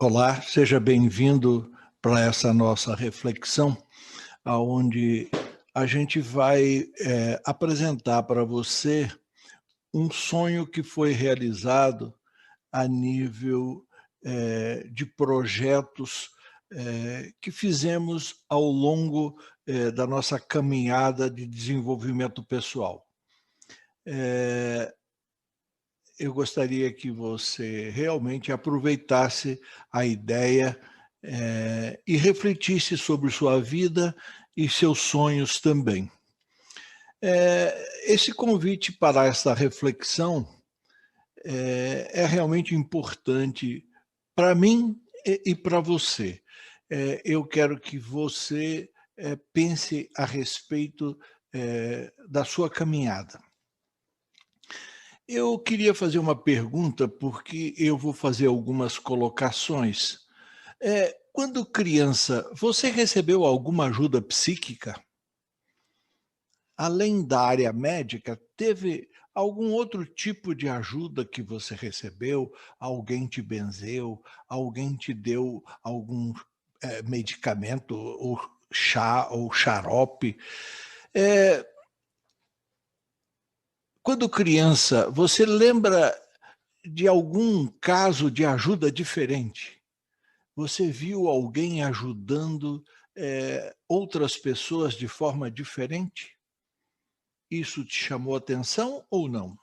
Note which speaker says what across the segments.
Speaker 1: Olá, seja bem-vindo para essa nossa reflexão, onde a gente vai apresentar para você um sonho que foi realizado a nível de projetos que fizemos ao longo da nossa caminhada de desenvolvimento pessoal. Eu gostaria que você realmente aproveitasse a ideia e refletisse sobre sua vida e seus sonhos também. Esse convite para essa reflexão é realmente importante para mim e para você. Eu quero que você pense a respeito da sua caminhada. Eu queria fazer uma pergunta, porque eu vou fazer algumas colocações. Quando criança, você recebeu alguma ajuda psíquica? Além da área médica, teve algum outro tipo de ajuda que você recebeu? Alguém te benzeu? Alguém te deu algum medicamento, ou chá, ou xarope? Eh, Quando criança, você lembra de algum caso de ajuda diferente? Você viu alguém ajudando, outras pessoas de forma diferente? Isso te chamou atenção ou não?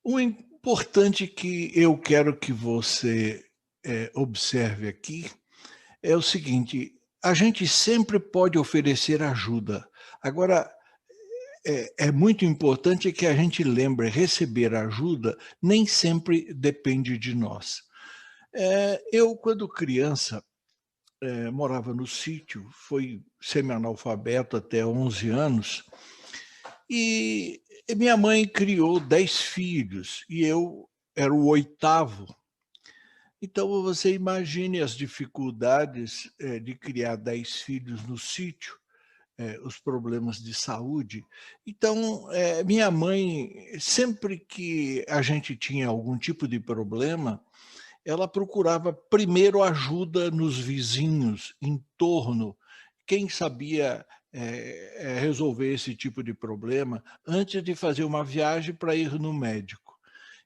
Speaker 1: O importante que eu quero que você, observe aqui, é o seguinte: a gente sempre pode oferecer ajuda. Agora, é muito importante que a gente lembre, receber ajuda nem sempre depende de nós. Eu, quando criança, morava no sítio, fui semi-analfabeto até 11 anos, e minha mãe criou 10 filhos, e eu era o oitavo. Então você imagine as dificuldades, de criar 10 filhos no sítio, os problemas de saúde. Então, minha mãe, sempre que a gente tinha algum tipo de problema, ela procurava primeiro ajuda nos vizinhos, em torno, quem sabia resolver esse tipo de problema antes de fazer uma viagem para ir no médico.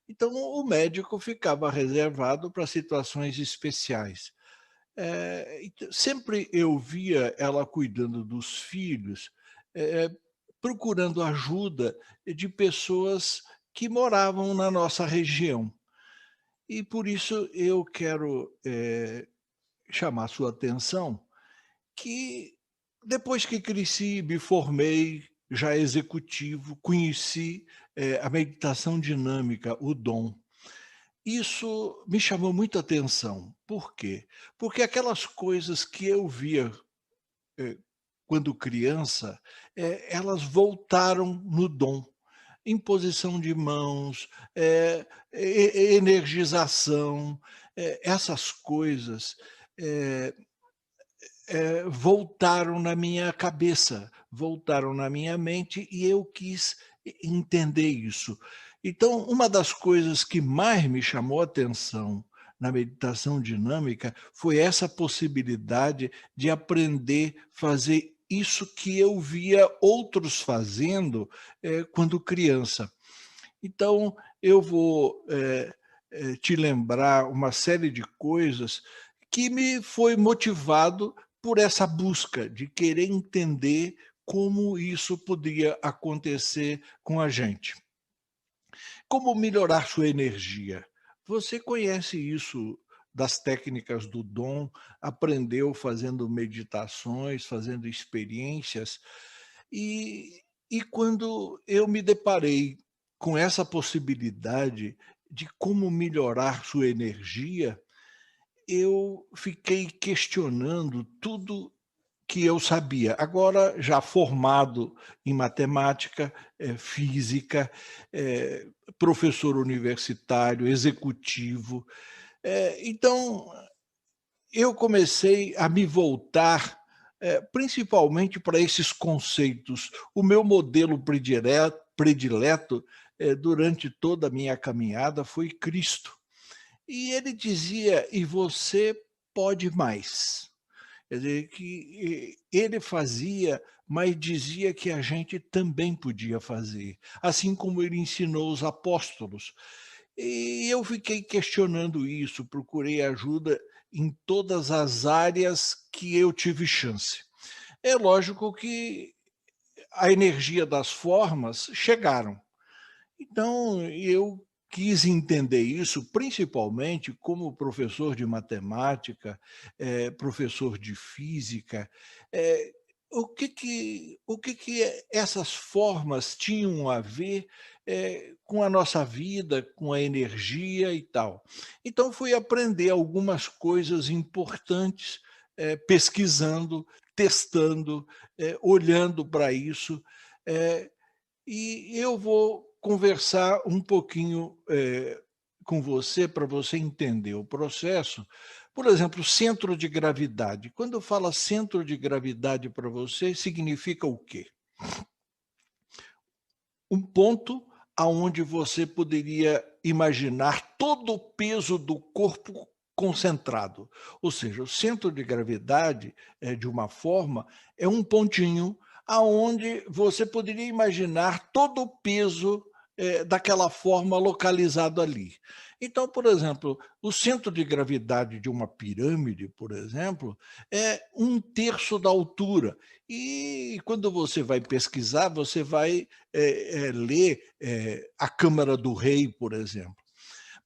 Speaker 1: Então, o médico ficava reservado para situações especiais. Sempre eu via ela cuidando dos filhos, eh, procurando ajuda de pessoas que moravam na nossa região. E por isso eu quero, chamar sua atenção que depois que cresci, me formei, já executivo, conheci, a meditação dinâmica, o dom. Isso me chamou muita atenção. Por quê? Porque aquelas coisas que eu via, eh, quando criança, elas voltaram no dom. Imposição de mãos, energização, essas coisas, eh voltaram na minha cabeça, voltaram na minha mente e eu quis entender isso. Então, uma das coisas que mais me chamou a atenção na meditação dinâmica foi essa possibilidade de aprender a fazer isso que eu via outros fazendo, quando criança. Então, eu vou te lembrar uma série de coisas que me foi motivado por essa busca de querer entender como isso podia acontecer com a gente. Como melhorar sua energia? Você conhece isso das técnicas do dom, aprendeu fazendo meditações, fazendo experiências, e quando eu me deparei com essa possibilidade de como melhorar sua energia, eu fiquei questionando tudo que eu sabia. Agora, já formado em matemática, física, professor universitário, executivo. Então, eu comecei a me voltar, principalmente para esses conceitos. O meu modelo predileto, durante toda a minha caminhada foi Cristo. E ele dizia: "E você pode mais". Quer dizer que ele fazia, mas dizia que a gente também podia fazer, assim como ele ensinou os apóstolos. E eu fiquei questionando isso, procurei ajuda em todas as áreas que eu tive chance. É lógico que a energia das formas chegaram. Então, eu quis entender isso, principalmente como professor de matemática, professor de física, eh, o que que essas formas tinham a ver, com a nossa vida, com a energia e tal. Então fui aprender algumas coisas importantes, pesquisando, testando, olhando para isso, eh e eu vou conversar um pouquinho, com você, para você entender o processo. Por exemplo, centro de gravidade. Quando fala centro de gravidade para você, significa o quê? Um ponto aonde você poderia imaginar todo o peso do corpo concentrado. Ou seja, o centro de gravidade, de uma forma, é um pontinho aonde você poderia imaginar todo o peso, daquela forma localizado ali. Então, por exemplo, o centro de gravidade de uma pirâmide, por exemplo, é um terço da altura. E quando você vai pesquisar, você vai ler A Câmara do Rei, por exemplo.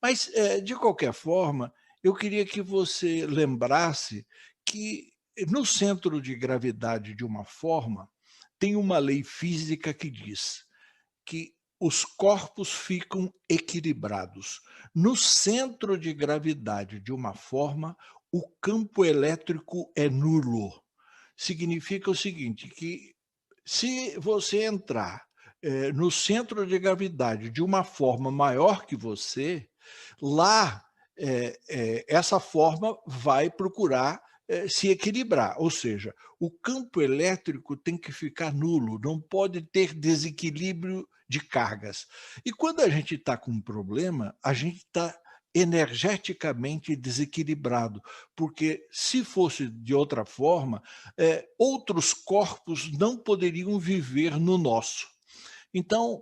Speaker 1: Mas, de qualquer forma, eu queria que você lembrasse que no centro de gravidade de uma forma, tem uma lei física que diz que os corpos ficam equilibrados. No centro de gravidade de uma forma, o campo elétrico é nulo. Significa o seguinte, que se você entrar, no centro de gravidade de uma forma maior que você, lá, essa forma vai procurar, se equilibrar, ou seja, o campo elétrico tem que ficar nulo, não pode ter desequilíbrio de cargas. E quando a gente está com um problema, a gente está energeticamente desequilibrado, porque se fosse de outra forma, outros corpos não poderiam viver no nosso. Então,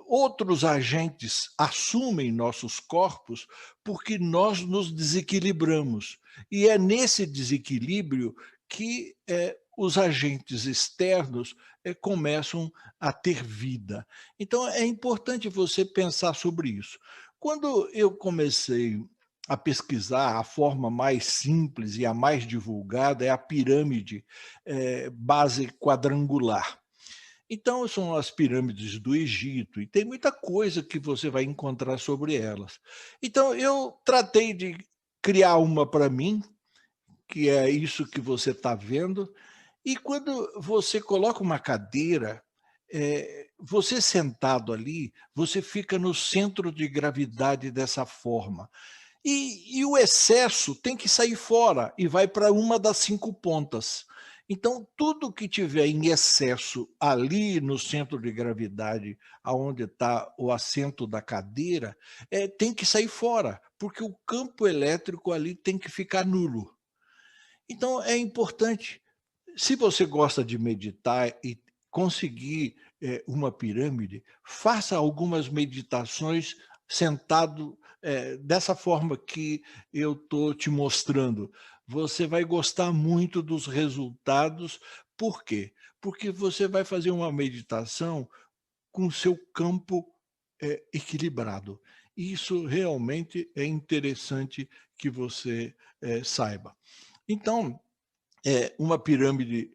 Speaker 1: outros agentes assumem nossos corpos porque nós nos desequilibramos. E é nesse desequilíbrio que os agentes externos começam a ter vida. Então, é importante você pensar sobre isso. Quando eu comecei a pesquisar, a forma mais simples e a mais divulgada é a pirâmide, base quadrangular. Então, são as pirâmides do Egito, e tem muita coisa que você vai encontrar sobre elas. Então, eu tratei de criar uma para mim, que é isso que você está vendo, e quando você coloca uma cadeira, você sentado ali, você fica no centro de gravidade dessa forma. E o excesso tem que sair fora e vai para uma das 5 pontas. Então, tudo que tiver em excesso ali no centro de gravidade, aonde está o assento da cadeira, tem que sair fora, porque o campo elétrico ali tem que ficar nulo. Então é importante, se você gosta de meditar e conseguir, uma pirâmide, faça algumas meditações sentado, dessa forma que eu estou te mostrando. Você vai gostar muito dos resultados. Por quê? Porque você vai fazer uma meditação com o seu campo, equilibrado. Isso realmente é interessante que você, saiba. Então, uma pirâmide,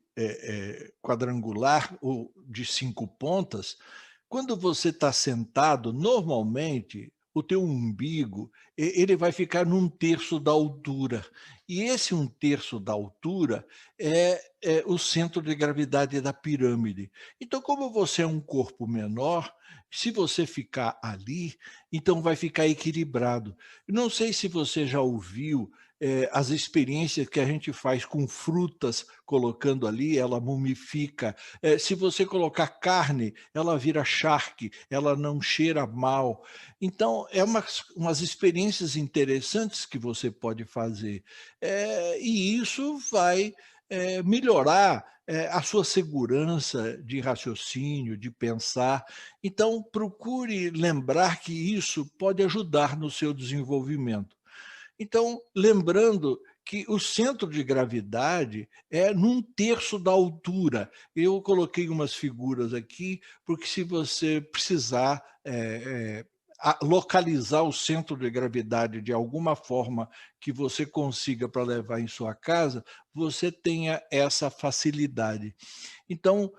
Speaker 1: quadrangular ou de 5 pontas, quando você está sentado, normalmente, o teu umbigo, ele vai ficar num terço da altura. E esse um terço da altura é o centro de gravidade da pirâmide. Então, como você é um corpo menor, se você ficar ali, então vai ficar equilibrado. Não sei se você já ouviu, as experiências que a gente faz com frutas, colocando ali, ela mumifica. Se você colocar carne, ela vira charque, ela não cheira mal. Então, é umas experiências interessantes que você pode fazer. E isso vai melhorar a sua segurança de raciocínio, de pensar. Então, procure lembrar que isso pode ajudar no seu desenvolvimento. Então, lembrando que o centro de gravidade é num terço da altura. Eu coloquei umas figuras aqui, porque se você precisar localizar o centro de gravidade de alguma forma que você consiga para levar em sua casa, você tenha essa facilidade. Então,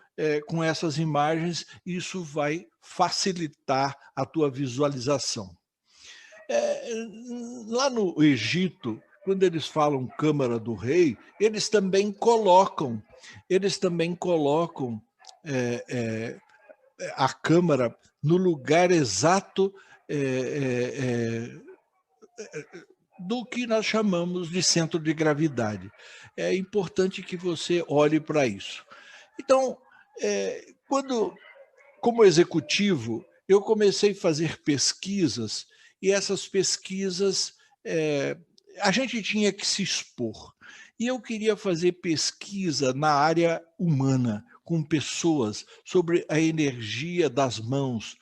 Speaker 1: com essas imagens, isso vai facilitar a tua visualização. Lá no Egito, quando eles falam Câmara do Rei, eles também colocam a Câmara no lugar exato do que nós chamamos de centro de gravidade. É importante que você olhe para isso. Então, como executivo, eu comecei a fazer pesquisas, e essas pesquisas, a gente tinha que se expor. E eu queria fazer pesquisa na área humana, com pessoas, sobre a energia das mãos.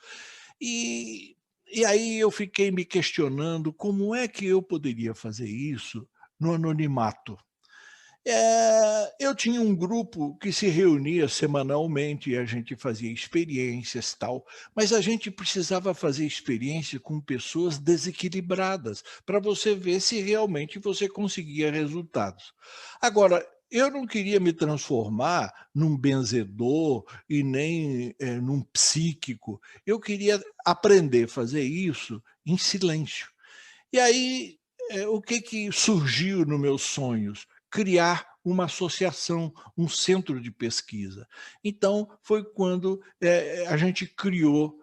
Speaker 1: E, e aí eu fiquei me questionando como é que eu poderia fazer isso no anonimato. Eu tinha um grupo que se reunia semanalmente e a gente fazia experiências, tal, mas a gente precisava fazer experiência com pessoas desequilibradas, para você ver se realmente você conseguia resultados. Agora, eu não queria me transformar num benzedor e nem num psíquico. Eu queria aprender a fazer isso em silêncio. E aí, o que surgiu nos meus sonhos? Criar uma associação, um centro de pesquisa. Então, foi quando a gente criou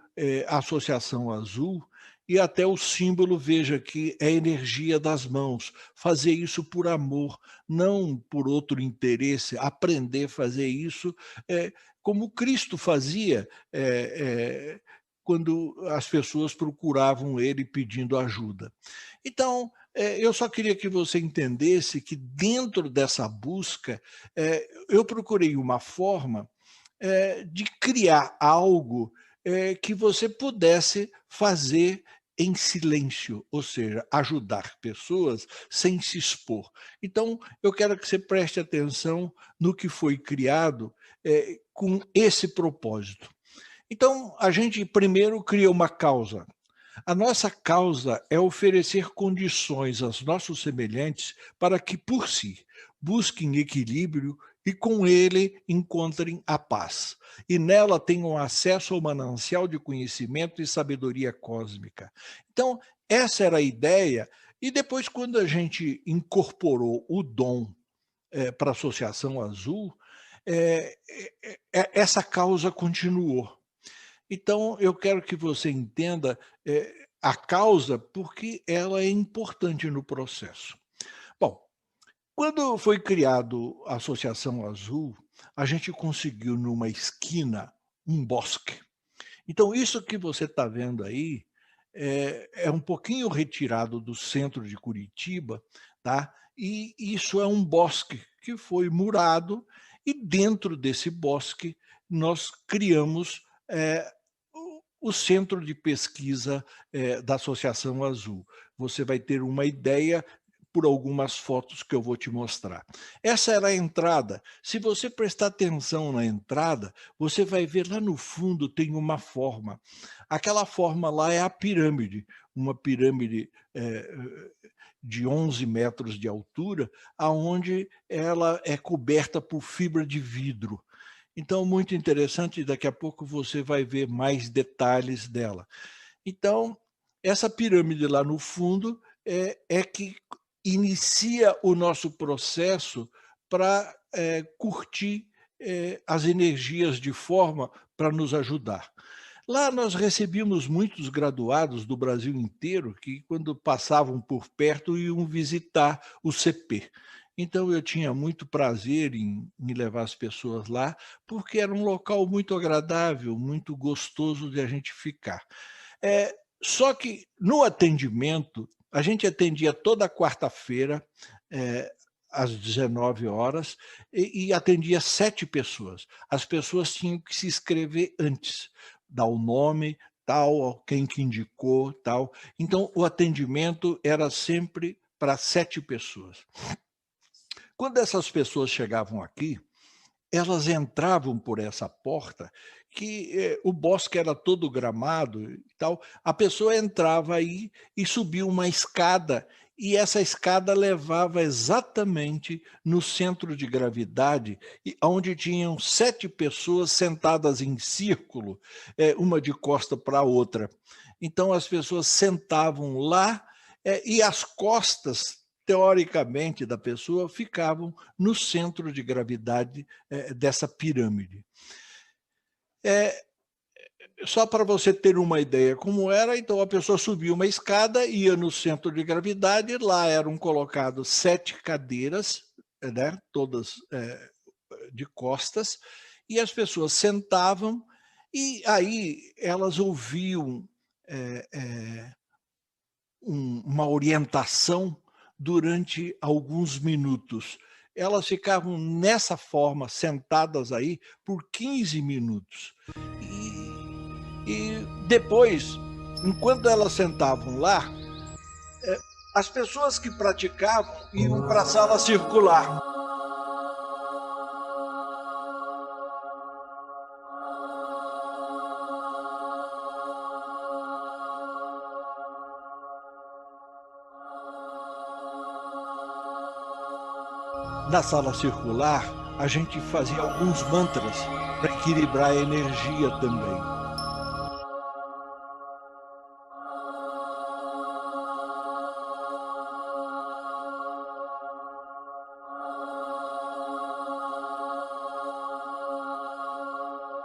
Speaker 1: a Associação Azul, e até o símbolo, veja que é energia das mãos. Fazer isso por amor, não por outro interesse. Aprender a fazer isso como Cristo fazia, quando as pessoas procuravam ele pedindo ajuda. Então, eu só queria que você entendesse que dentro dessa busca, eu procurei uma forma, de criar algo, que você pudesse fazer em silêncio, ou seja, ajudar pessoas sem se expor. Então, eu quero que você preste atenção no que foi criado, com esse propósito. Então, a gente primeiro cria uma causa. A nossa causa é oferecer condições aos nossos semelhantes para que, por si, busquem equilíbrio e com ele encontrem a paz, e nela tenham acesso ao manancial de conhecimento e sabedoria cósmica. Então, essa era a ideia, e depois, quando a gente incorporou o dom para a Associação Azul, essa causa continuou. Então, eu quero que você entenda a causa, porque ela é importante no processo. Bom, quando foi criado a Associação Azul, a gente conseguiu numa esquina um bosque. Então, isso que você está vendo aí é um pouquinho retirado do centro de Curitiba, tá? E isso é um bosque que foi murado, e dentro desse bosque nós criamos o centro de pesquisa da Associação Azul. Você vai ter uma ideia por algumas fotos que eu vou te mostrar. Essa era a entrada. Se você prestar atenção na entrada, você vai ver lá no fundo tem uma forma. Aquela forma lá é a pirâmide, uma pirâmide de 11 metros de altura, aonde ela é coberta por fibra de vidro. Então, muito interessante, daqui a pouco você vai ver mais detalhes dela. Então, essa pirâmide lá no fundo é que inicia o nosso processo para curtir as energias de forma para nos ajudar. Lá nós recebíamos muitos graduados do Brasil inteiro que, quando passavam por perto, iam visitar o CP. Então eu tinha muito prazer em levar as pessoas lá, porque era um local muito agradável, muito gostoso de a gente ficar. Só que no atendimento, a gente atendia toda quarta-feira, eh, às 19 horas, e atendia 7 pessoas. As pessoas tinham que se inscrever antes, dar o nome, tal, quem que indicou, tal. Então o atendimento era sempre para 7 pessoas. Quando essas pessoas chegavam aqui, elas entravam por essa porta que, o bosque era todo gramado e tal, a pessoa entrava aí e subia uma escada, e essa escada levava exatamente no centro de gravidade, e onde tinham 7 pessoas sentadas em círculo, uma de costa para a outra. Então as pessoas sentavam lá, e as costas, teoricamente, da pessoa ficavam no centro de gravidade dessa pirâmide. Só para você ter uma ideia como era, então a pessoa subia uma escada, ia no centro de gravidade, lá eram colocados 7 cadeiras, né, todas de costas, e as pessoas sentavam, e aí elas ouviam uma orientação durante alguns minutos. Elas ficavam nessa forma, sentadas aí, por 15 minutos. E depois, enquanto elas sentavam lá, as pessoas que praticavam iam para a sala circular. Na sala circular, a gente fazia alguns mantras para equilibrar a energia também.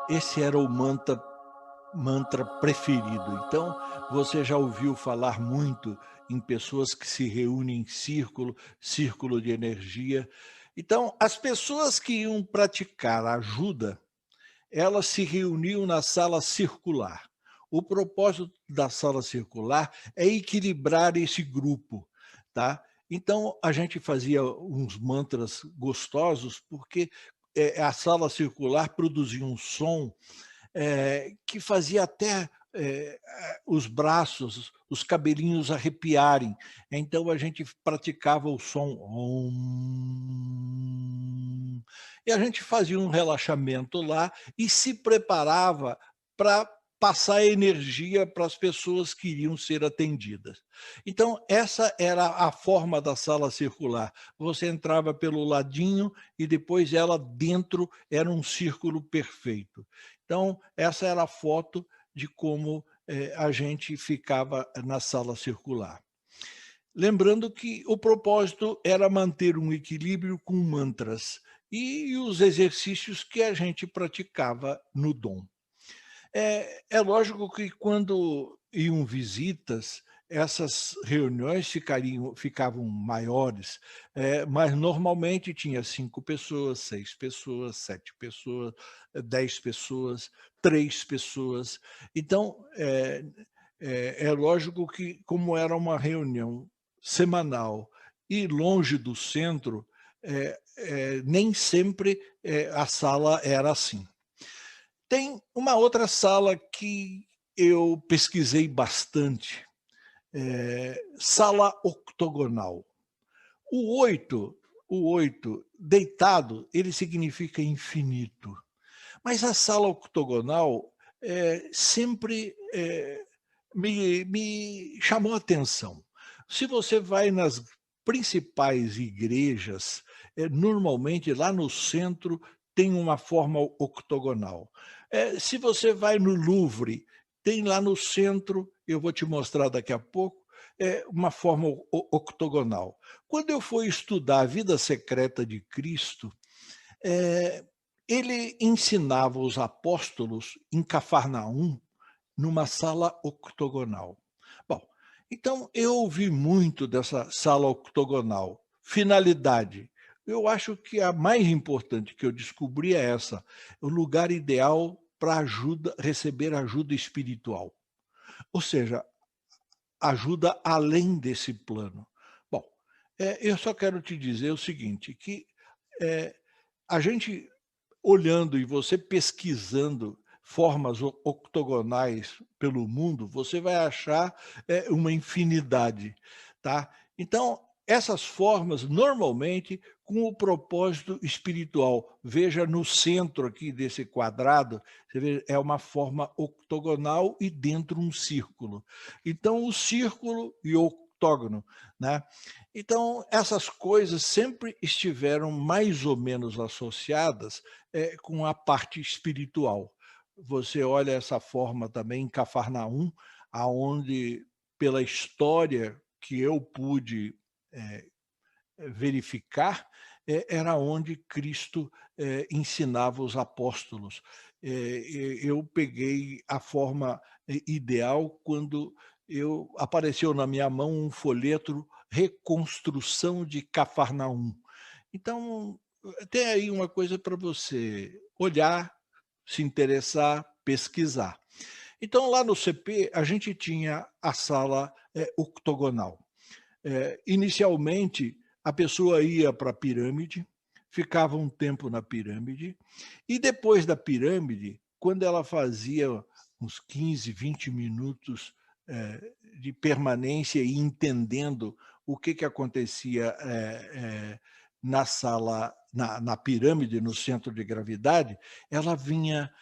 Speaker 1: Esse era o mantra preferido. Então, você já ouviu falar muito em pessoas que se reúnem em círculo, círculo de energia. Então, as pessoas que iam praticar a ajuda, elas se reuniam na sala circular. O propósito da sala circular é equilibrar esse grupo, tá? Então, a gente fazia uns mantras gostosos, porque a sala circular produzia um som que fazia até os braços, os cabelinhos arrepiarem. Então a gente praticava o som Om, e a gente fazia um relaxamento lá e se preparava para passar energia para as pessoas que iriam ser atendidas. Então essa era a forma da sala circular. Você entrava pelo ladinho e depois ela dentro era um círculo perfeito. Então, essa era a foto de como a gente ficava na sala circular. Lembrando que o propósito era manter um equilíbrio com mantras e os exercícios que a gente praticava no Dom. É lógico que, quando iam visitas, essas reuniões ficavam maiores, mas normalmente tinha 5 pessoas, 6 pessoas, 7 pessoas, 10 pessoas, 3 pessoas. Então, é lógico que, como era uma reunião semanal e longe do centro, nem sempre a sala era assim. Tem uma outra sala que eu pesquisei bastante, sala octogonal. O oito deitado, ele significa infinito. Mas a sala octogonal sempre me chamou a atenção. Se você vai nas principais igrejas, normalmente lá no centro tem uma forma octogonal. Se você vai no Louvre, tem lá no centro, eu vou te mostrar daqui a pouco, uma forma octogonal. Quando eu fui estudar a vida secreta de Cristo, ele ensinava os apóstolos em Cafarnaum, numa sala octogonal. Bom, então eu ouvi muito dessa sala octogonal. Finalidade. Eu acho que a mais importante que eu descobri é essa: o lugar ideal para ajuda, receber ajuda espiritual. Ou seja, ajuda além desse plano. Bom, eu só quero te dizer o seguinte, que eh, a gente olhando e você pesquisando formas octogonais pelo mundo, você vai achar uma infinidade, tá? Então, essas formas, normalmente, com o propósito espiritual. Veja no centro aqui desse quadrado, você vê, é uma forma octogonal e dentro um círculo. Então, o círculo e o octógono, né? Então, essas coisas sempre estiveram mais ou menos associadas com a parte espiritual. Você olha essa forma também em Cafarnaum, aonde, pela história que eu pude eh, verificar, era onde Cristo ensinava os apóstolos. Eu peguei a forma ideal quando apareceu na minha mão um folheto Reconstrução de Cafarnaum. Então, tem aí uma coisa para você olhar, se interessar, pesquisar. Então, lá no CP, a gente tinha a sala octogonal. Inicialmente, a pessoa ia para a pirâmide, ficava um tempo na pirâmide, e depois da pirâmide, quando ela fazia uns 15, 20 minutos de permanência e entendendo o que acontecia na sala, na pirâmide, no centro de gravidade, ela vinha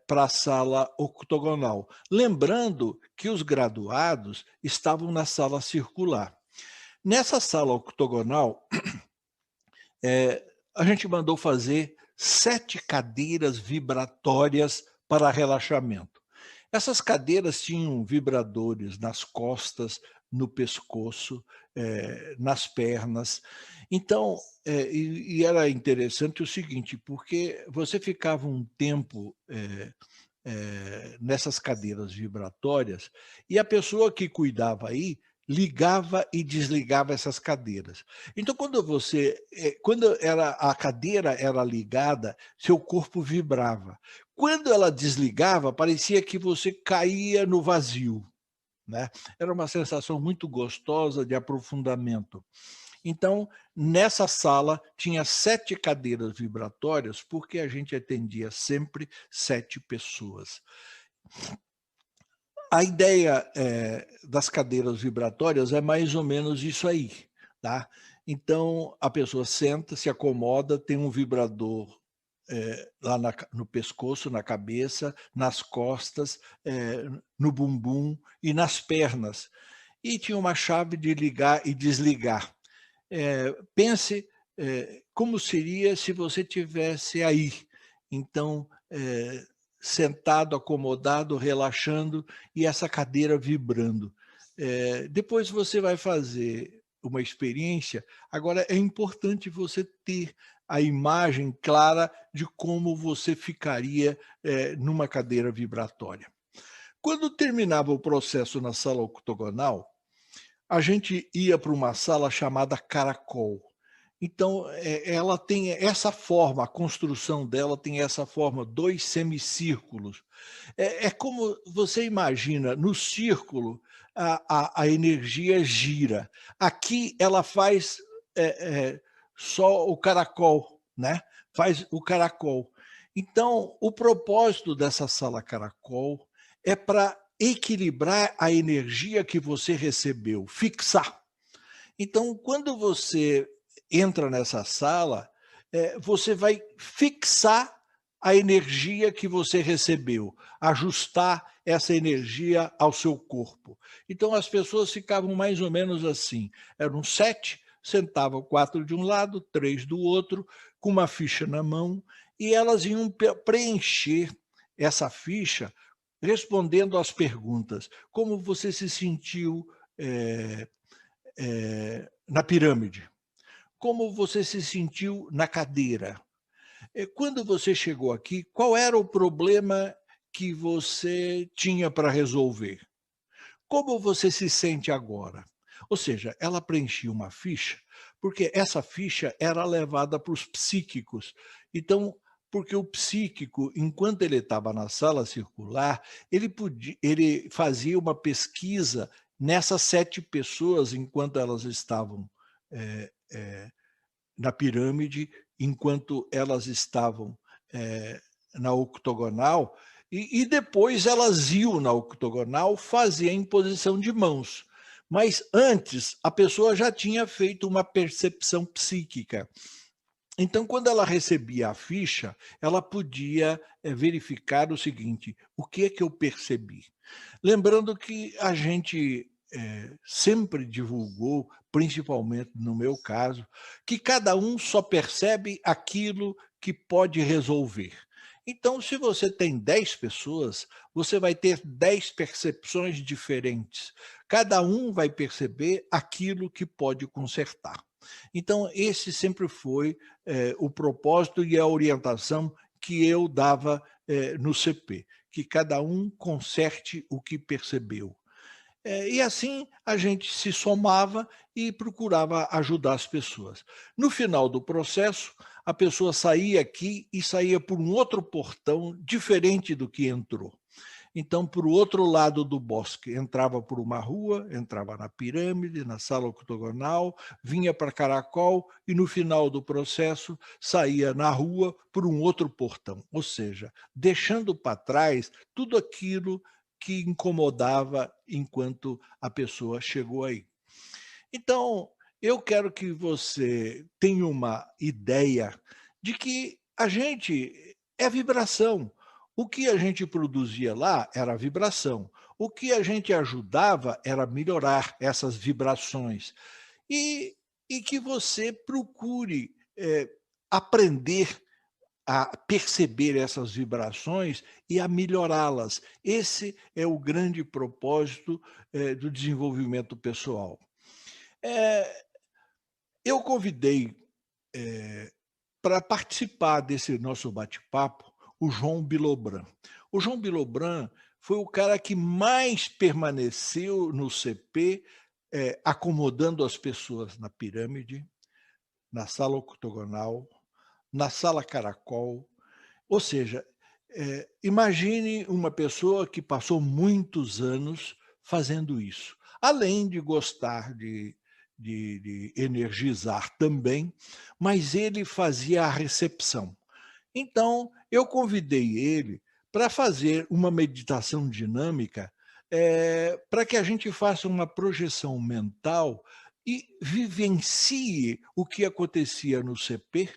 Speaker 1: para a sala octogonal. Lembrando que os graduados estavam na sala circular. Nessa sala octogonal, a gente mandou fazer 7 cadeiras vibratórias para relaxamento. Essas cadeiras tinham vibradores nas costas, no pescoço, nas pernas. Então, e era interessante o seguinte, porque você ficava um tempo nessas cadeiras vibratórias e a pessoa que cuidava aí ligava e desligava essas cadeiras. Então, quando a cadeira era ligada, seu corpo vibrava. Quando ela desligava, parecia que você caía no vazio, né? Era uma sensação muito gostosa de aprofundamento. Então, nessa sala tinha 7 cadeiras vibratórias, porque a gente atendia sempre 7 pessoas. A ideia das cadeiras vibratórias é mais ou menos isso aí, tá? Então, a pessoa senta, se acomoda, tem um vibrador lá no pescoço, na cabeça, nas costas, no bumbum e nas pernas. E tinha uma chave de ligar e desligar. Pense como seria se você tivesse aí. Então, sentado, acomodado, relaxando e essa cadeira vibrando. Depois você vai fazer uma experiência. Agora, é importante você ter a imagem clara de como você ficaria numa cadeira vibratória. Quando terminava o processo na sala octogonal, a gente ia para uma sala chamada caracol. Então, ela tem essa forma, a construção dela tem essa forma, 2 semicírculos. É como você imagina, no círculo, a energia gira. Aqui ela faz só o caracol, né? Faz o caracol. Então, o propósito dessa sala caracol é para equilibrar a energia que você recebeu, fixar. Então, quando você entra nessa sala, você vai fixar a energia que você recebeu, ajustar essa energia ao seu corpo. Então, as pessoas ficavam mais ou menos assim, eram 7, sentavam 4 de um lado, 3 do outro, com uma ficha na mão, e elas iam preencher essa ficha respondendo às perguntas. Como você se sentiu na pirâmide? Como você se sentiu na cadeira? Quando você chegou aqui, qual era o problema que você tinha para resolver. Como você se sente agora? Ou seja, ela preenchia uma ficha, porque essa ficha era levada para os psíquicos. Então, porque o psíquico, enquanto ele estava na sala circular, ele fazia uma pesquisa nessas 7 pessoas enquanto elas estavam na pirâmide, enquanto elas estavam na octogonal, e depois elas iam na octogonal fazer a imposição de mãos. Mas antes, a pessoa já tinha feito uma percepção psíquica. Então, quando ela recebia a ficha, ela podia verificar o seguinte: o que é que eu percebi? Lembrando que a gente sempre divulgou, principalmente no meu caso, que cada um só percebe aquilo que pode resolver. Então, se você tem 10 pessoas, você vai ter 10 percepções diferentes. Cada um vai perceber aquilo que pode consertar. Então, esse sempre foi o propósito e a orientação que eu dava no CP, que cada um conserte o que percebeu. E assim a gente se somava e procurava ajudar as pessoas. No final do processo, a pessoa saía aqui e saía por um outro portão diferente do que entrou. Então, por outro lado do bosque, entrava por uma rua, entrava na pirâmide, na sala octogonal, vinha para Caracol e no final do processo saía na rua por um outro portão, ou seja, deixando para trás tudo aquilo que incomodava enquanto a pessoa chegou aí. Então, eu quero que você tenha uma ideia de que a gente é vibração. O que a gente produzia lá era vibração. O que a gente ajudava era melhorar essas vibrações. E, e que você procure aprender a perceber essas vibrações e a melhorá-las. Esse é o grande propósito do desenvolvimento pessoal. Eh, eu convidei para participar desse nosso bate-papo o João Bilobran. O João Bilobran foi o cara que mais permaneceu no CP, acomodando as pessoas na pirâmide, na sala octogonal, na sala caracol. Ou seja, imagine uma pessoa que passou muitos anos fazendo isso, além de gostar de energizar também, mas ele fazia a recepção. Então, eu convidei ele para fazer uma meditação dinâmica, para que a gente faça uma projeção mental e vivencie o que acontecia no CP,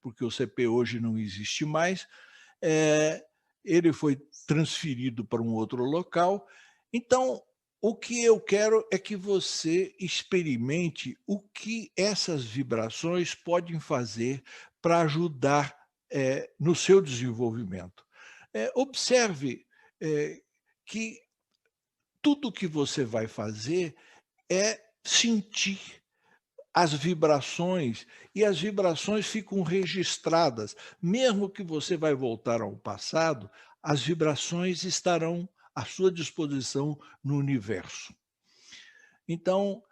Speaker 1: porque o CP hoje não existe mais, eh, ele foi transferido para um outro local. Então, o que eu quero é que você experimente o que essas vibrações podem fazer para ajudar no seu desenvolvimento. Observe que tudo que você vai fazer é sentir as vibrações, e as vibrações ficam registradas. Mesmo que você vai voltar ao passado, as vibrações estarão à sua disposição no universo. Então,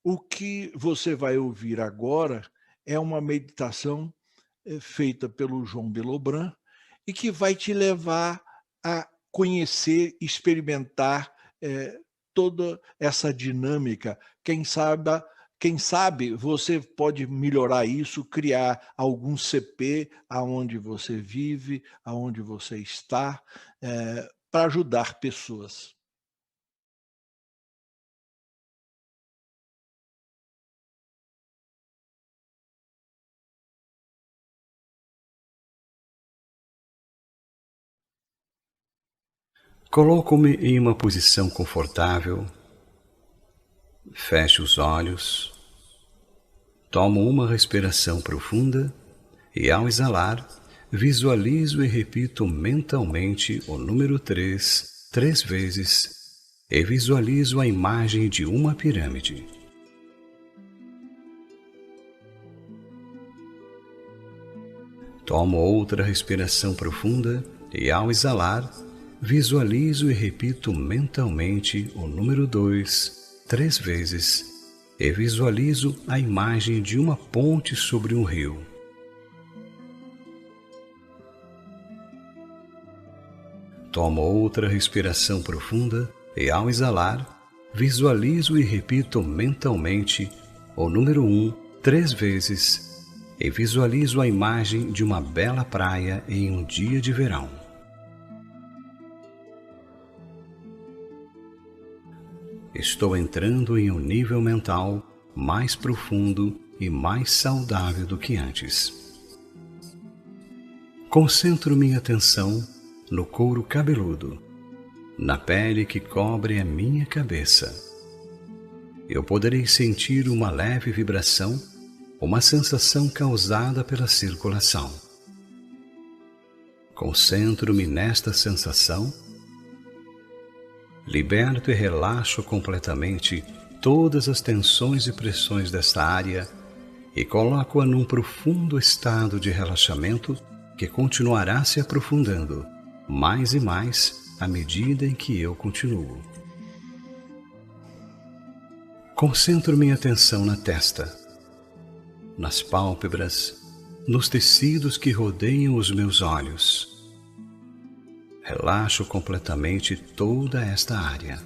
Speaker 1: o que você vai ouvir agora é uma meditação feita pelo João Belobran e que vai te levar a conhecer, experimentar toda essa dinâmica. Quem sabe você pode melhorar isso, criar algum CP aonde você vive, aonde você está, para ajudar pessoas.
Speaker 2: Coloco-me em uma posição confortável, fecho os olhos, tomo uma respiração profunda e, ao exalar, visualizo e repito mentalmente o número 3 três vezes e visualizo a imagem de uma pirâmide. Tomo outra respiração profunda e ao exalar, visualizo e repito mentalmente o número 2 3 vezes e visualizo a imagem de uma ponte sobre um rio. Tomo outra respiração profunda e ao exalar, visualizo e repito mentalmente o número 1 3 vezes e visualizo a imagem de uma bela praia em um dia de verão. Estou entrando em um nível mental mais profundo e mais saudável do que antes. Concentro minha atenção no couro cabeludo, na pele que cobre a minha cabeça. Eu poderei sentir uma leve vibração, uma sensação causada pela circulação. Concentro-me nesta sensação, liberto e relaxo completamente todas as tensões e pressões desta área e coloco-a num profundo estado de relaxamento que continuará se aprofundando mais e mais à medida em que eu continuo. Concentro minha atenção na testa, nas pálpebras, nos tecidos que rodeiam os meus olhos. Relaxo completamente toda esta área.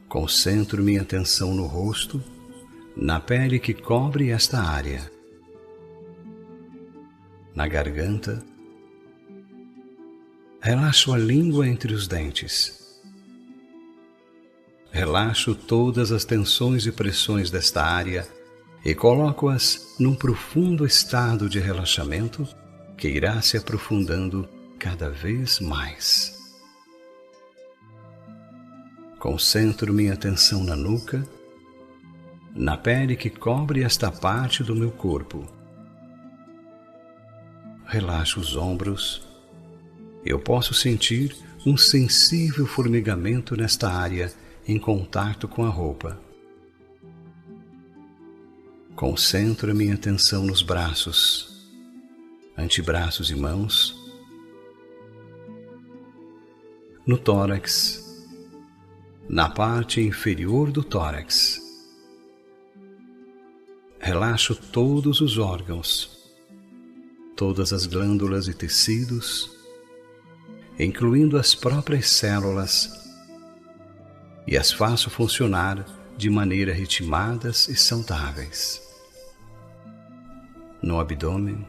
Speaker 2: Concentro minha atenção no rosto, na pele que cobre esta área, na garganta. Relaxo a língua entre os dentes. Relaxo todas as tensões e pressões desta área e coloco-as num profundo estado de relaxamento que irá se aprofundando cada vez mais. Concentro minha atenção na nuca, na pele que cobre esta parte do meu corpo. Relaxo os ombros. Eu posso sentir um sensível formigamento nesta área em contato com a roupa. Concentro minha atenção nos braços, antebraços e mãos, no tórax, na parte inferior do tórax. Relaxo todos os órgãos, todas as glândulas e tecidos, incluindo as próprias células, e as faço funcionar de maneira ritmadas e saudáveis. No abdômen,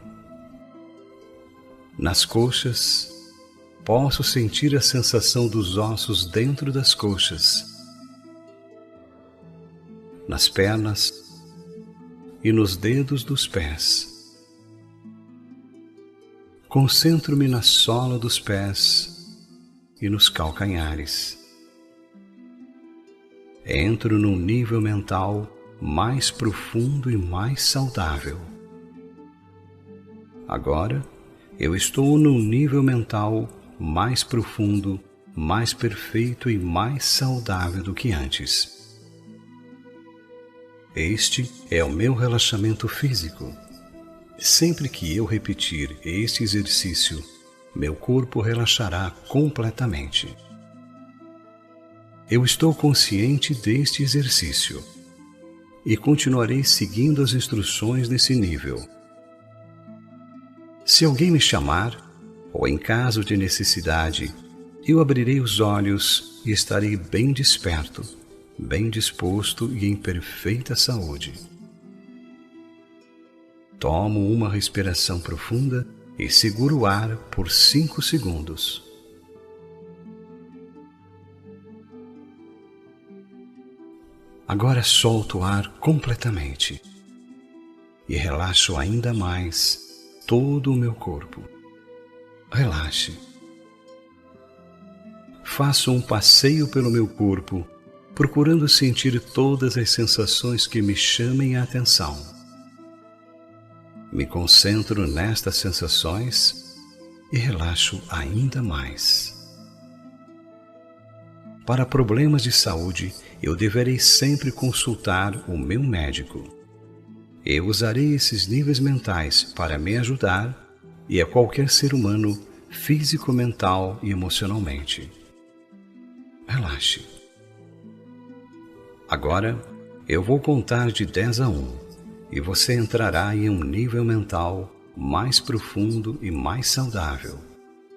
Speaker 2: nas coxas, posso sentir a sensação dos ossos dentro das coxas, nas pernas e nos dedos dos pés. Concentro-me na sola dos pés e nos calcanhares. Entro num nível mental mais profundo e mais saudável. Agora, eu estou num nível mental mais profundo, mais perfeito e mais saudável do que antes. Este é o meu relaxamento físico. Sempre que eu repetir este exercício, meu corpo relaxará completamente. Eu estou consciente deste exercício e continuarei seguindo as instruções nesse nível. Se alguém me chamar, ou em caso de necessidade, eu abrirei os olhos e estarei bem desperto, bem disposto e em perfeita saúde. Tomo uma respiração profunda e seguro o ar por 5 segundos. Agora solto o ar completamente e relaxo ainda mais todo o meu corpo. Relaxe. Faço um passeio pelo meu corpo, procurando sentir todas as sensações que me chamem a atenção. Me concentro nestas sensações e relaxo ainda mais. Para problemas de saúde, eu deverei sempre consultar o meu médico. Eu usarei esses níveis mentais para me ajudar e a qualquer ser humano, físico, mental e emocionalmente. Relaxe. Agora, eu vou contar de 10 a 1 e você entrará em um nível mental mais profundo e mais saudável.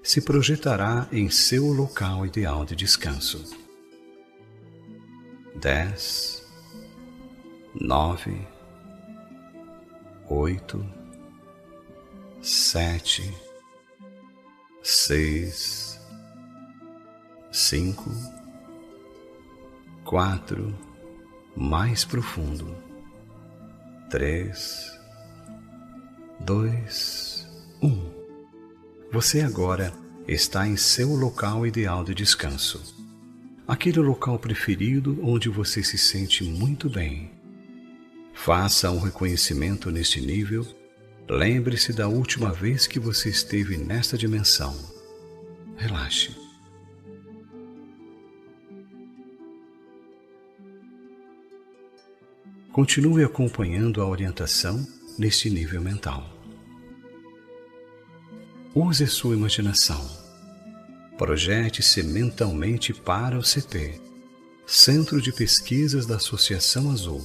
Speaker 2: Se projetará em seu local ideal de descanso. 10, 9, 8, 7, 6, 5, 4, mais profundo. 3, 2, 1. Você agora está em seu local ideal de descanso. Aquele local preferido onde você se sente muito bem. Faça um reconhecimento neste nível. Lembre-se da última vez que você esteve nesta dimensão. Relaxe. Continue acompanhando a orientação neste nível mental. Use sua imaginação. Projete-se mentalmente para o CP, Centro de Pesquisas da Associação Azul.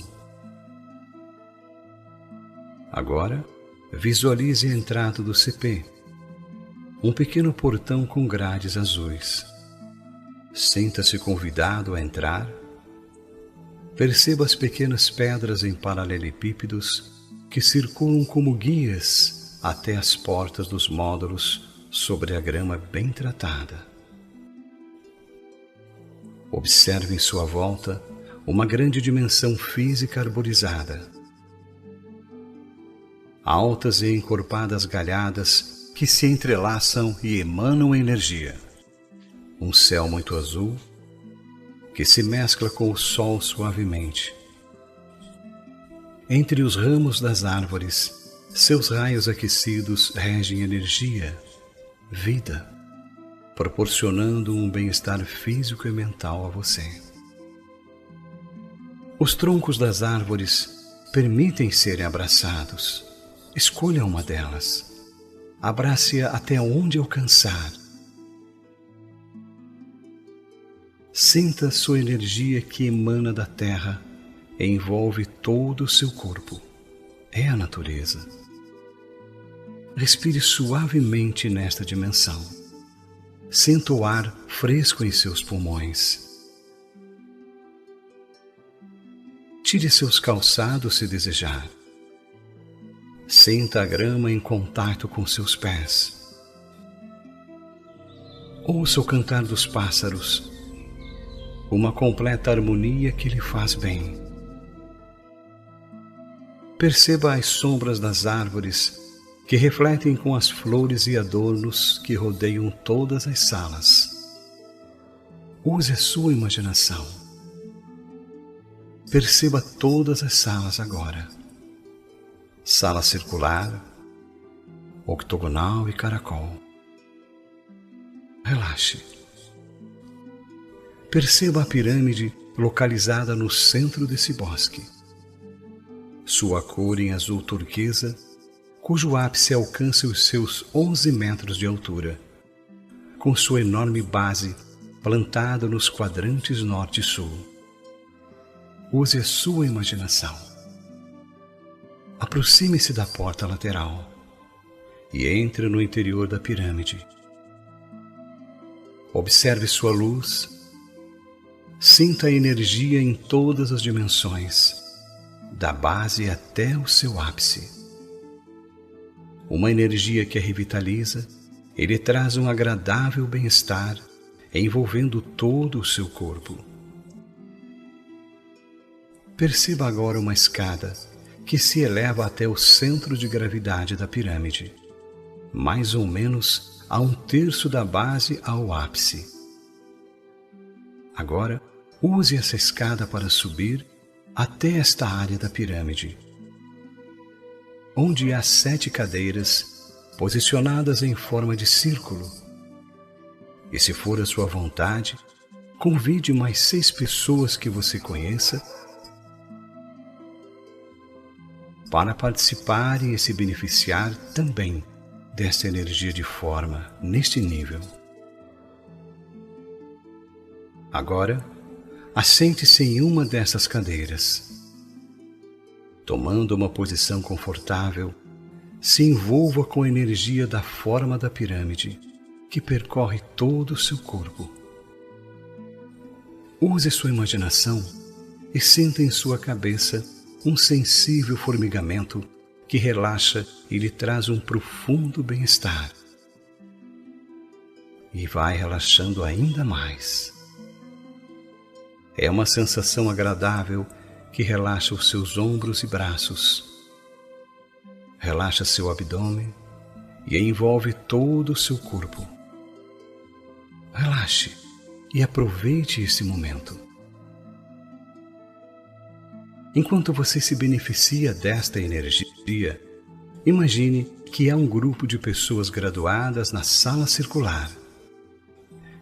Speaker 2: Agora, visualize a entrada do CP, um pequeno portão com grades azuis. Sinta-se convidado a entrar. Perceba as pequenas pedras em paralelepípedos que circulam como guias até as portas dos módulos sobre a grama bem tratada. Observe em sua volta uma grande dimensão física arborizada. Altas e encorpadas galhadas que se entrelaçam e emanam energia. Um céu muito azul que se mescla com o sol suavemente. Entre os ramos das árvores, seus raios aquecidos regem energia, vida, proporcionando um bem-estar físico e mental a você. Os troncos das árvores permitem serem abraçados. Escolha uma delas. Abrace-a até onde alcançar. Sinta sua energia que emana da terra e envolve todo o seu corpo. É a natureza. Respire suavemente nesta dimensão. Sinta o ar fresco em seus pulmões. Tire seus calçados se desejar. Sinta a grama em contato com seus pés. Ouça o cantar dos pássaros, uma completa harmonia que lhe faz bem. Perceba as sombras das árvores que refletem com as flores e adornos que rodeiam todas as salas. Use a sua imaginação. Perceba todas as salas agora. Sala circular, octogonal e caracol. Relaxe. Perceba a pirâmide localizada no centro desse bosque. Sua cor em azul turquesa, cujo ápice alcança os seus 11 metros de altura, com sua enorme base plantada nos quadrantes norte e sul. Use a sua imaginação. Aproxime-se da porta lateral e entre no interior da pirâmide. Observe sua luz. Sinta a energia em todas as dimensões, da base até o seu ápice. Uma energia que a revitaliza e lhe traz um agradável bem-estar, envolvendo todo o seu corpo. Perceba agora uma escada que se eleva até o centro de gravidade da pirâmide, mais ou menos a 1/3 da base ao ápice. Agora, use essa escada para subir até esta área da pirâmide, onde há 7 cadeiras posicionadas em forma de círculo. E se for a sua vontade, convide mais 6 pessoas que você conheça para participarem e se beneficiar também desta energia de forma neste nível. Agora, assente-se em uma dessas cadeiras. Tomando uma posição confortável, se envolva com a energia da forma da pirâmide que percorre todo o seu corpo. Use sua imaginação e sinta em sua cabeça um sensível formigamento que relaxa e lhe traz um profundo bem-estar. E vai relaxando ainda mais. É uma sensação agradável que relaxa os seus ombros e braços. Relaxa seu abdômen e envolve todo o seu corpo. Relaxe e aproveite esse momento. Enquanto você se beneficia desta energia, imagine que há um grupo de pessoas graduadas na sala circular.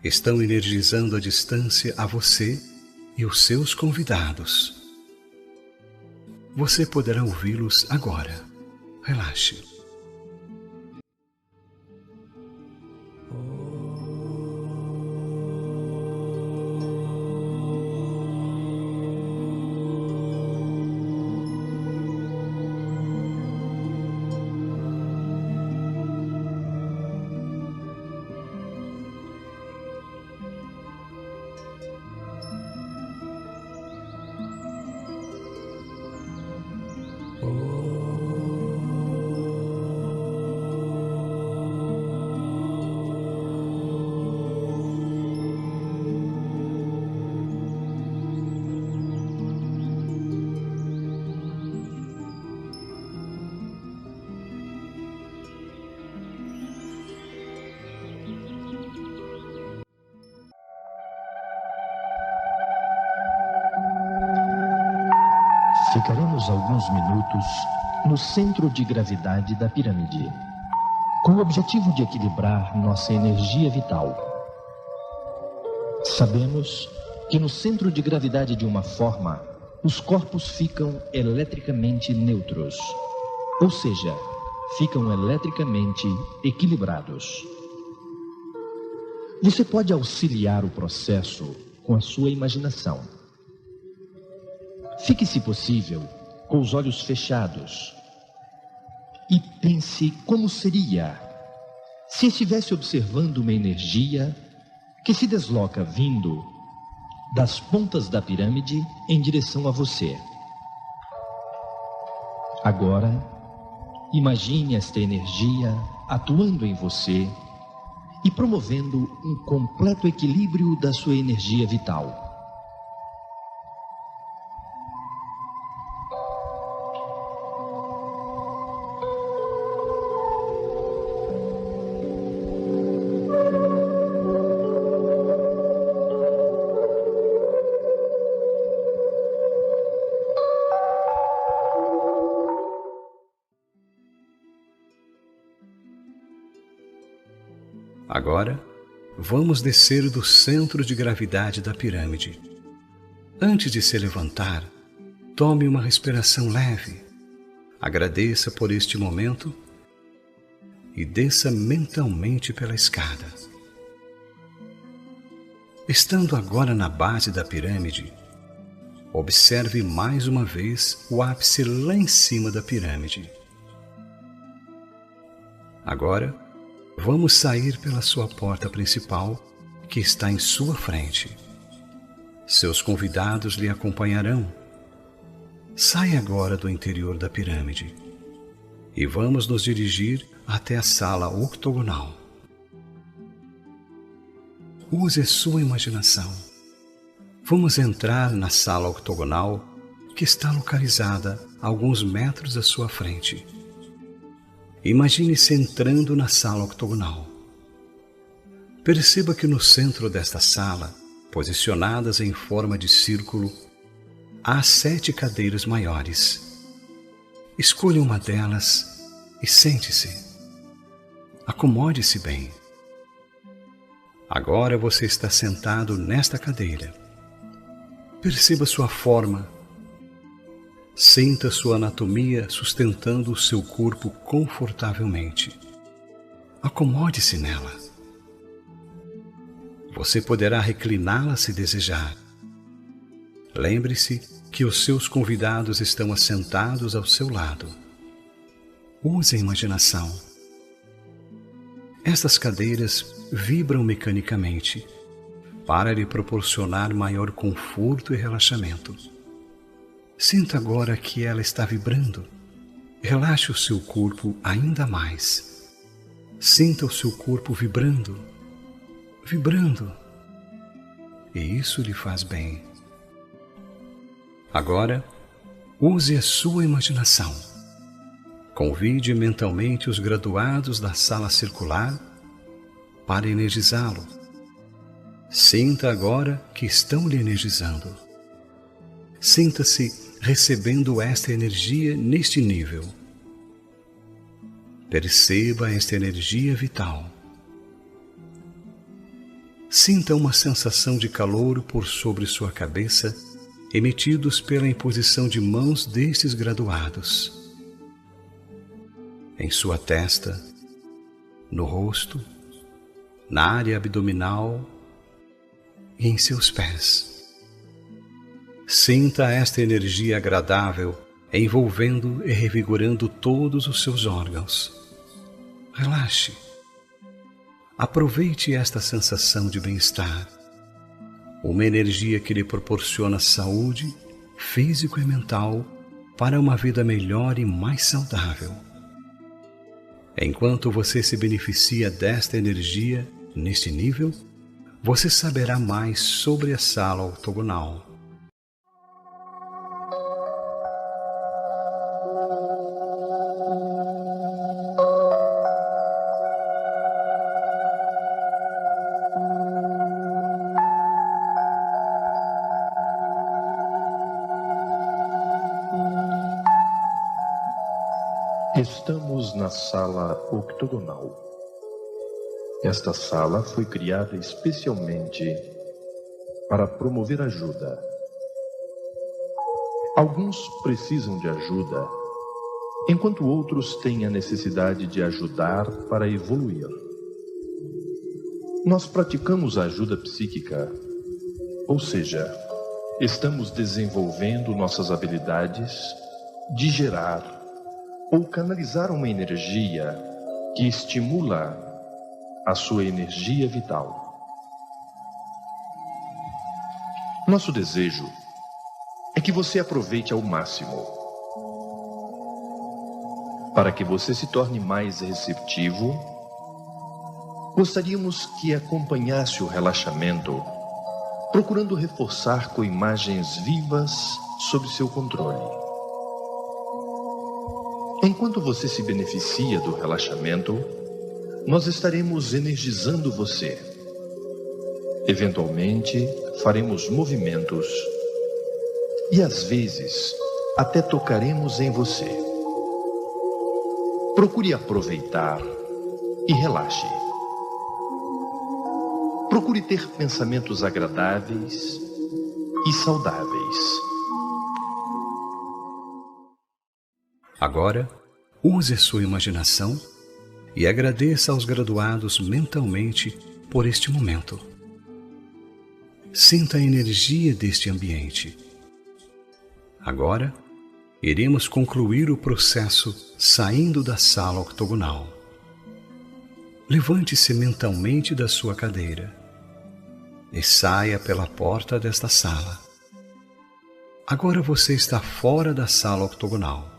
Speaker 2: Estão energizando à distância a você e os seus convidados. Você poderá ouvi-los agora. Relaxe.
Speaker 3: Ficaremos alguns minutos no centro de gravidade da pirâmide, com o objetivo de equilibrar nossa energia vital. Sabemos que no centro de gravidade de uma forma, os corpos ficam eletricamente neutros, ou seja, ficam eletricamente equilibrados. Você pode auxiliar o processo com a sua imaginação. Fique, se possível, com os olhos fechados e pense como seria se estivesse observando uma energia que se desloca vindo das pontas da pirâmide em direção a você. Agora, imagine esta energia atuando em você e promovendo um completo equilíbrio da sua energia vital.
Speaker 2: Agora, vamos descer do centro de gravidade da pirâmide. Antes de se levantar, tome uma respiração leve. Agradeça por este momento e desça mentalmente pela escada. Estando agora na base da pirâmide, observe mais uma vez o ápice lá em cima da pirâmide. Agora, vamos sair pela sua porta principal, que está em sua frente. Seus convidados lhe acompanharão. Saia agora do interior da pirâmide e vamos nos dirigir até a sala octogonal. Use sua imaginação. Vamos entrar na sala octogonal, que está localizada a alguns metros à sua frente. Imagine-se entrando na sala octogonal. Perceba que no centro desta sala, posicionadas em forma de círculo, há 7 cadeiras maiores. Escolha uma delas e sente-se. Acomode-se bem. Agora você está sentado nesta cadeira. Perceba sua forma. Sinta sua anatomia sustentando o seu corpo confortavelmente. Acomode-se nela. Você poderá recliná-la se desejar. Lembre-se que os seus convidados estão assentados ao seu lado. Use a imaginação. Estas cadeiras vibram mecanicamente para lhe proporcionar maior conforto e relaxamento. Sinta agora que ela está vibrando. Relaxe o seu corpo ainda mais. Sinta o seu corpo vibrando, vibrando. E isso lhe faz bem. Agora, use a sua imaginação. Convide mentalmente os graduados da sala circular para energizá-lo. Sinta agora que estão lhe energizando. Sinta-se recebendo esta energia neste nível. Perceba esta energia vital. Sinta uma sensação de calor por sobre sua cabeça, emitidos pela imposição de mãos destes graduados. Em sua testa, no rosto, na área abdominal e em seus pés. Sinta esta energia agradável envolvendo e revigorando todos os seus órgãos. Relaxe. Aproveite esta sensação de bem-estar, uma energia que lhe proporciona saúde física e mental para uma vida melhor e mais saudável. Enquanto você se beneficia desta energia neste nível, você saberá mais sobre a sala ortogonal.
Speaker 3: Estamos na sala octogonal. Esta sala foi criada especialmente para promover ajuda. Alguns precisam de ajuda, enquanto outros têm a necessidade de ajudar para evoluir. Nós praticamos a ajuda psíquica, ou seja, estamos desenvolvendo nossas habilidades de gerar ou canalizar uma energia que estimula a sua energia vital. Nosso desejo é que você aproveite ao máximo. Para que você se torne mais receptivo, gostaríamos que acompanhasse o relaxamento, procurando reforçar com imagens vivas sob seu controle. Enquanto você se beneficia do relaxamento, nós estaremos energizando você. Eventualmente, faremos movimentos e, às vezes, até tocaremos em você. Procure aproveitar e relaxe. Procure ter pensamentos agradáveis e saudáveis.
Speaker 2: Agora, use a sua imaginação e agradeça aos graduados mentalmente por este momento. Sinta a energia deste ambiente. Agora, iremos concluir o processo saindo da sala octogonal. Levante-se mentalmente da sua cadeira e saia pela porta desta sala. Agora você está fora da sala octogonal.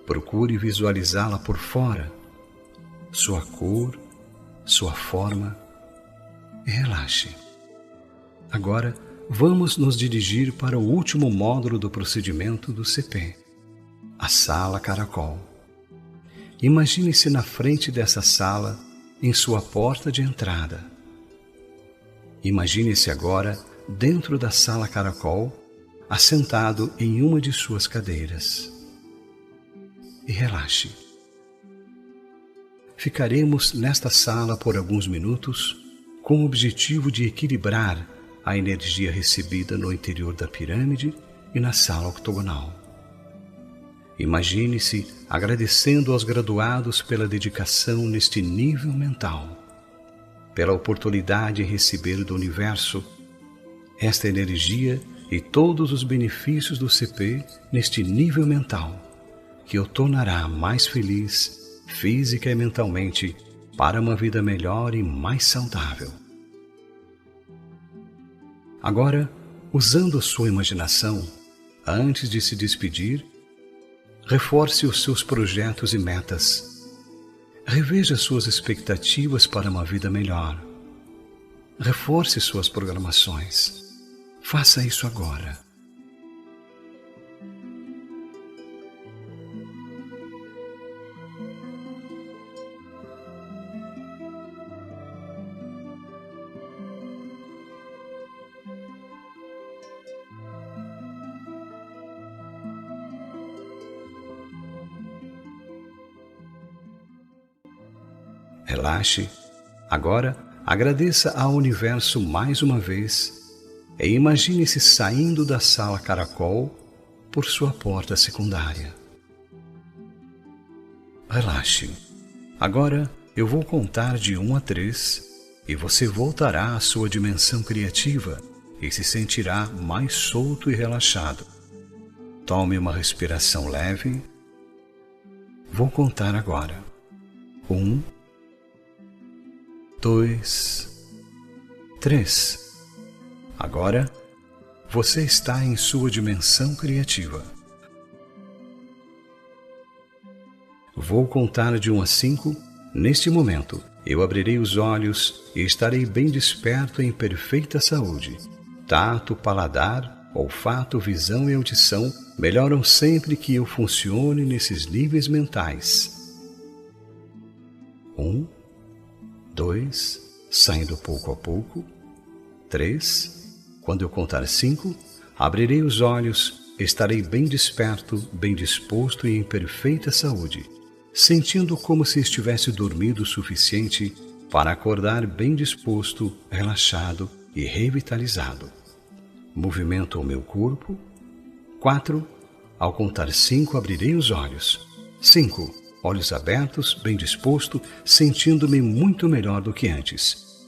Speaker 2: Procure visualizá-la por fora, sua cor, sua forma, e relaxe. Agora, vamos nos dirigir para o último módulo do procedimento do CP, a sala caracol. Imagine-se na frente dessa sala, em sua porta de entrada. Imagine-se agora dentro da sala caracol, assentado em uma de suas cadeiras. E relaxe. Ficaremos nesta sala por alguns minutos com o objetivo de equilibrar a energia recebida no interior da pirâmide e na sala octogonal. Imagine-se agradecendo aos graduados pela dedicação neste nível mental, pela oportunidade de receber do universo esta energia e todos os benefícios do CP neste nível mental, que o tornará mais feliz, física e mentalmente, para uma vida melhor e mais saudável. Agora, usando sua imaginação, antes de se despedir, reforce os seus projetos e metas. Reveja suas expectativas para uma vida melhor. Reforce suas programações. Faça isso agora. Relaxe. Agora, agradeça ao universo mais uma vez e imagine-se saindo da sala caracol por sua porta secundária. Relaxe. Agora, eu vou contar de 1 a 3 e você voltará à sua dimensão criativa e se sentirá mais solto e relaxado. Tome uma respiração leve. Vou contar agora. 1, 2, 3. Agora, você está em sua dimensão criativa. Vou contar de 1 a 5. Neste momento, eu abrirei os olhos e estarei bem desperto em perfeita saúde. Tato, paladar, olfato, visão e audição melhoram sempre que eu funcione nesses níveis mentais. 1, 2, saindo pouco a pouco. 3, quando eu contar 5, abrirei os olhos, estarei bem desperto, bem disposto e em perfeita saúde, sentindo como se estivesse dormido o suficiente para acordar bem disposto, relaxado e revitalizado. Movimento o meu corpo. 4, ao contar 5, abrirei os olhos. 5, olhos abertos, bem disposto, sentindo-me muito melhor do que antes.